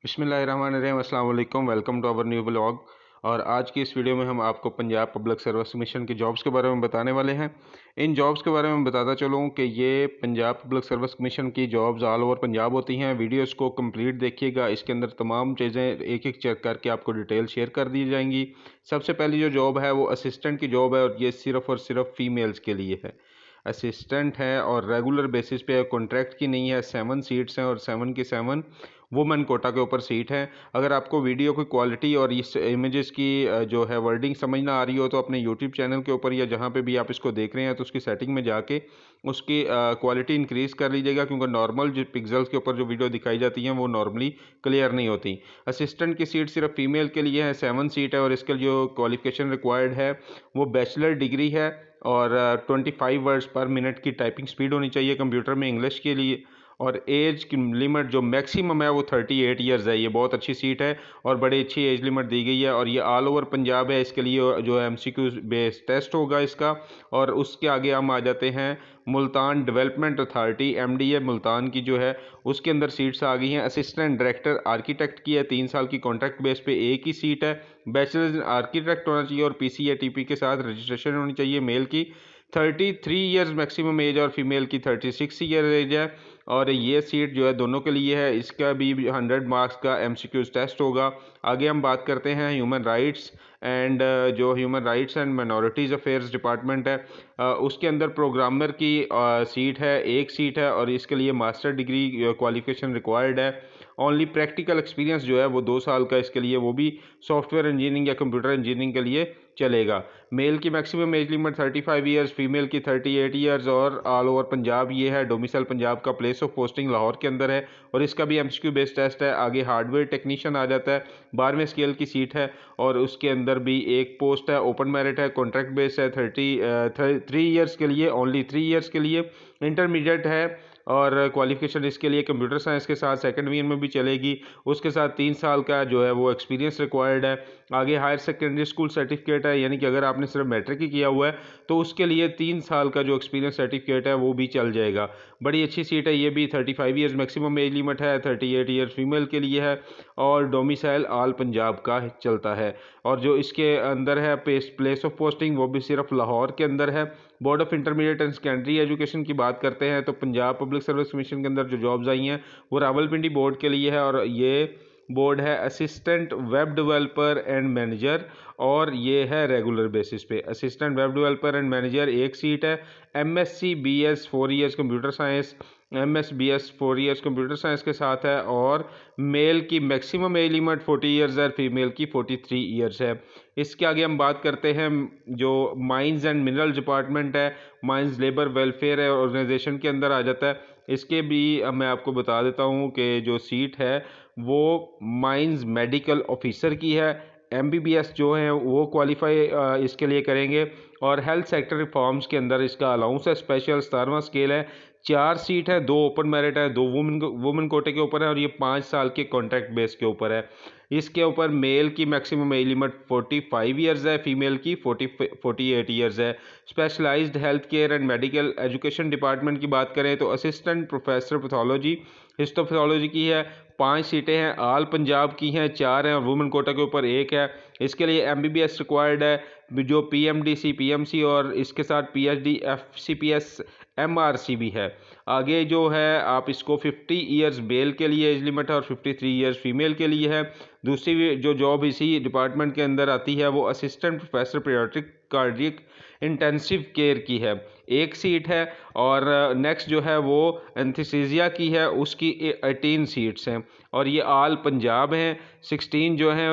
बिस्मिल्लाहिर्रहमानिर्रहीम, अस्सलाम वालेकुम। Welcome to our new blog. और आज की इस वीडियो में हम आपको पंजाब पब्लिक सर्विस कमीशन की जॉब्स के बारे में बताने वाले हैं। इन जॉब्स के बारे में बताता चलूँ कि ये पंजाब पब्लिक सर्विस कमीशन की जॉब्स ऑल ओवर पंजाब होती हैं। वीडियोस को कंप्लीट देखिएगा, इसके अंदर तमाम चीज़ें एक एक चेक करके आपको डिटेल शेयर कर दी जाएंगी। सबसे पहली जो जॉब है वो असिस्टेंट की जॉब है, और ये सिर्फ़ और सिर्फ फीमेल्स के लिए है। असिस्टेंट है और रेगुलर बेसिस पे कॉन्ट्रैक्ट की नहीं है। 7 सीट्स हैं और 7 की 7 वुमेन कोटा के ऊपर सीट है। अगर आपको वीडियो की क्वालिटी और इस इमेजेस की जो है वर्डिंग समझ ना आ रही हो, तो अपने यूट्यूब चैनल के ऊपर या जहाँ पे भी आप इसको देख रहे हैं तो उसकी सेटिंग में जाके उसकी क्वालिटी इंक्रीज़ कर लीजिएगा, क्योंकि नॉर्मल जो पिक्सल्स के ऊपर जो वीडियो दिखाई जाती हैं वो नॉर्मली क्लियर नहीं होती। असिस्टेंट की सीट सिर्फ फीमेल के लिए है, 7 सीट है, और इसके लिए जो क्वालिफिकेशन रिक्वायर्ड है वो बैचलर डिग्री है और 25 वर्ड्स पर मिनट की टाइपिंग स्पीड होनी चाहिए कंप्यूटर में इंग्लिश के लिए। और एज की लिमिट जो मैक्सिमम है वो 38 ईयर्स है। ये बहुत अच्छी सीट है और बड़ी अच्छी एज लिमिट दी गई है, और ये ऑल ओवर पंजाब है। इसके लिए जो MCQ बेस्ड टेस्ट होगा इसका। और उसके आगे हम आ जाते हैं Multan development authority, MDA Multan की जो है उसके अंदर सीट्स आ गई हैं। असिस्टेंट डायरेक्टर आर्किटेक्ट की है, 3 साल की कॉन्ट्रैक्ट बेस पे एक ही सीट है। बैचलर आर्किटेक्ट होना चाहिए और PCATP के साथ रजिस्ट्रेशन होनी चाहिए। मेल की 33 ईयर्स मैक्सिमम एज और फीमेल की 36 ईयर एज है। और ये सीट जो है दोनों के लिए है। इसका भी 100 मार्क्स का MCQ टेस्ट होगा। आगे हम बात करते हैं ह्यूमन राइट्स एंड जो human rights and minorities affairs department है, उसके अंदर प्रोग्रामर की सीट है, एक सीट है, और इसके लिए मास्टर डिग्री क्वालिफिकेशन रिक्वायर्ड है। ओनली प्रैक्टिकल एक्सपीरियंस जो है वो 2 साल का इसके लिए, वो भी सॉफ्टवेयर इंजीनियरिंग या कंप्यूटर इंजीनियरिंग के लिए चलेगा। मेल की maximum age limit 35 years, female की 38 ईयर्स, और ऑल ओवर पंजाब ये है। डोमिसाइल पंजाब का, प्लेस ऑफ पोस्टिंग लाहौर के अंदर है, और इसका भी MCQ बेस्ड टेस्ट है। आगे हार्डवेयर टेक्नीशियन आ जाता है, 12वें स्केल की सीट है, और उसके अंदर भी एक पोस्ट है, ओपन मेरिट है, कॉन्ट्रैक्ट बेस्ड है। 3 ईयर्स के लिए, ओनली 3 ईयर्स के लिए इंटरमीडिएट है। और क्वालिफिकेशन इसके लिए कंप्यूटर साइंस के साथ सेकंड ईयर में भी चलेगी। उसके साथ 3 साल का जो है वो एक्सपीरियंस रिक्वायर्ड है। आगे हायर सेकेंडरी स्कूल सर्टिफिकेट है, यानी कि अगर आपने सिर्फ मैट्रिक ही किया हुआ है तो उसके लिए 3 साल का जो एक्सपीरियंस सर्टिफिकेट है वो भी चल जाएगा। बड़ी अच्छी सीट है ये भी। 35 ईयर्स मैक्सिमम एज लिमिट है, 38 ईयर्स फीमेल के लिए है, और डोमिसाइल ऑल पंजाब का चलता है। और जो इसके अंदर है प्लेस ऑफ पोस्टिंग, वो भी सिर्फ लाहौर के अंदर है। Board of intermediate and secondary education की बात करते हैं तो पंजाब पब्लिक सर्विस कमीशन के अंदर जो जॉब्स आई हैं वो रावलपिंडी बोर्ड के लिए है, और ये बोर्ड है assistant web developer and manager, और ये है रेगुलर बेसिस पे। Assistant web developer and manager एक सीट है। MSc BS 4 years computer science, MS BS 4 years computer science के साथ है, और मेल की मैक्सिमम एज लिमिट 40 ईयर्स है, फीमेल की 43 ईयर्स है। इसके आगे हम बात करते हैं जो माइंस एंड मिनरल डिपार्टमेंट है, माइंस लेबर वेलफेयर ऑर्गेनाइजेशन के अंदर आ जाता है। इसके भी मैं आपको बता देता हूँ कि जो सीट है वो माइंस मेडिकल ऑफिसर की है। MBBS जो है वो क्वालिफाई इसके लिए करेंगे। और हेल्थ सेक्टर रिफॉर्म्स के अंदर इसका अलाउंस है स्पेशल, 17वां स्केल है। 4 सीट है, 2 ओपन मेरिट है, 2 वुमेन कोटे के ऊपर है, और ये 5 साल के कॉन्ट्रैक्ट बेस के ऊपर है। इसके ऊपर मेल की मैक्सिमम एज लिमिट 45 ईयर्स है, फीमेल की 48 ईयर्स है। Specialized health care and medical education department की बात करें तो असिस्टेंट प्रोफेसर पैथोलॉजी, हिस्टोपैथोलॉजी की है। 5 सीटें हैं, ऑल पंजाब की हैं, 4 हैं, और वुमेन कोटा के ऊपर एक है। इसके लिए MBBS रिक्वायर्ड है, जो PMDC PMC और इसके साथ PhD FCPS MRC भी है। आगे जो है आप इसको 50 ईयर्स मेल के लिए एज लिमिट है, और 53 ईयर्स फीमेल के लिए है। दूसरी जो जॉब इसी डिपार्टमेंट के अंदर आती है वो assistant professor paediatric cardiac intensive care की है, एक सीट है। और नेक्स्ट जो है वो एंथीसीजिया की है, उसकी 18 सीट्स हैं, और ये ऑल पंजाब हैं। 16 जो हैं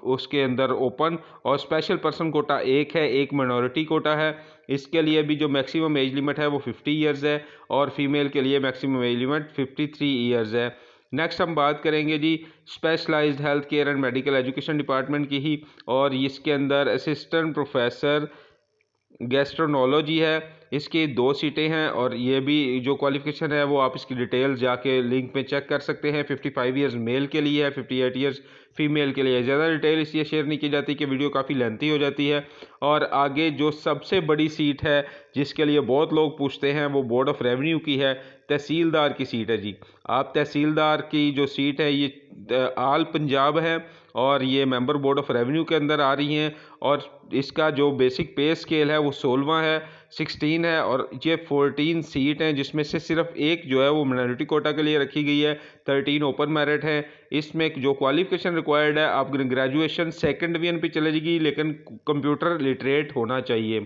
उसके अंदर ओपन, और स्पेशल पर्सन कोटा एक है, एक मिनॉरिटी कोटा है। इसके लिए भी जो मैक्सिमम एज लिमिट है वो 50 ईयर्स है, और फीमेल के लिए मैक्सिमम एज लिमिट 53 ईयर्स है। नेक्स्ट हम बात करेंगे जी specialised health care and medical education department की ही, और इसके अंदर असिस्टेंट प्रोफेसर गैस्ट्रोनोलॉजी है, इसकी 2 सीटें हैं और ये भी जो क्वालिफिकेशन है वो आप इसकी डिटेल जाके लिंक में चेक कर सकते हैं। 55 ईयर्स मेल के लिए है, 58 ईयर्स फीमेल के लिए। ज़्यादा डिटेल इसलिए शेयर नहीं की जाती कि वीडियो काफ़ी लेंथी हो जाती है। और आगे जो सबसे बड़ी सीट है जिसके लिए बहुत लोग पूछते हैं वो बोर्ड ऑफ रेवेन्यू की है, तहसीलदार की सीट है जी। आप तहसीलदार की जो सीट है ये आल पंजाब है और ये मेंबर बोर्ड ऑफ रेवेन्यू के अंदर आ रही हैं। और इसका जो बेसिक पे स्केल है वो 16 है, 16 है और ये 14 सीट हैं जिसमें से सिर्फ एक जो है वो माइनॉरिटी कोटा के लिए रखी गई है, 13 ओपन मेरिट है। इसमें जो क्वालिफिकेशन रिक्वायर्ड है, आप ग्रेजुएशन सेकेंड डिवीजन पे चले जाएगी लेकिन कंप्यूटर लिटरेट होना चाहिए।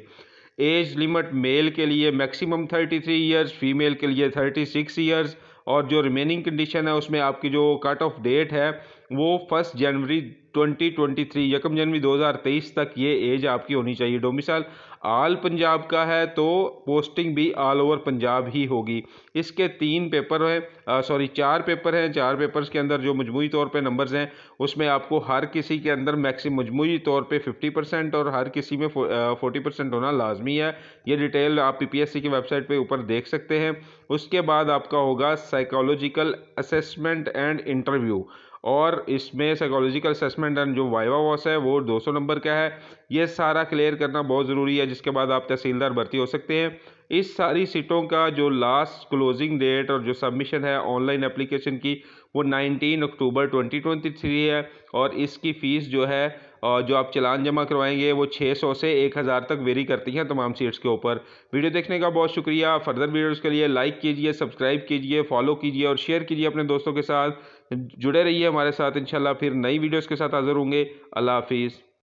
एज लिमिट मेल के लिए मैक्सिमम 33 ईयर्स, फीमेल के लिए 36 ईयर्स। और जो रिमेनिंग कंडीशन है उसमें आपकी जो कट ऑफ डेट है वो 1 जनवरी 2023 यकम जनवरी 2023 तक ये एज आपकी होनी चाहिए। डोमिसाइल आल पंजाब का है तो पोस्टिंग भी ऑल ओवर पंजाब ही होगी। इसके 3 पेपर हैं, 4 पेपर हैं। 4 पेपर्स के अंदर जो मजमूई तौर पे नंबर्स हैं उसमें आपको हर किसी के अंदर मैक्सिमम मजमूई तौर पे 50% और हर किसी में 40% होना लाजमी है। ये डिटेल आप PPSC की वेबसाइट पे ऊपर देख सकते हैं। उसके बाद आपका होगा साइकोलॉजिकल असेसमेंट एंड इंटरव्यू और इसमें साइकोलॉजिकल असेसमेंट एंड जो वाइवा वॉस है वो 200 नंबर का है। ये सारा क्लियर करना बहुत ज़रूरी है जिसके बाद आप तहसीलदार भर्ती हो सकते हैं। इस सारी सीटों का जो लास्ट क्लोजिंग डेट और जो सबमिशन है ऑनलाइन एप्लीकेशन की वो 19 अक्टूबर 2023 है। और इसकी फ़ीस जो है जो आप चालान जमा करवाएंगे वो 600 से 1000 तक वेरी करती हैं तमाम सीट्स के ऊपर। वीडियो देखने का बहुत शुक्रिया। फर्दर वीडियोज़ के लिए लाइक कीजिए, सब्सक्राइब कीजिए, फॉलो कीजिए और शेयर कीजिए अपने दोस्तों के साथ। जुड़े रहिए हमारे साथ, इंशाल्लाह फिर नई वीडियोज़ के साथ हाज़िर होंगे। अल्लाह हाफिज़।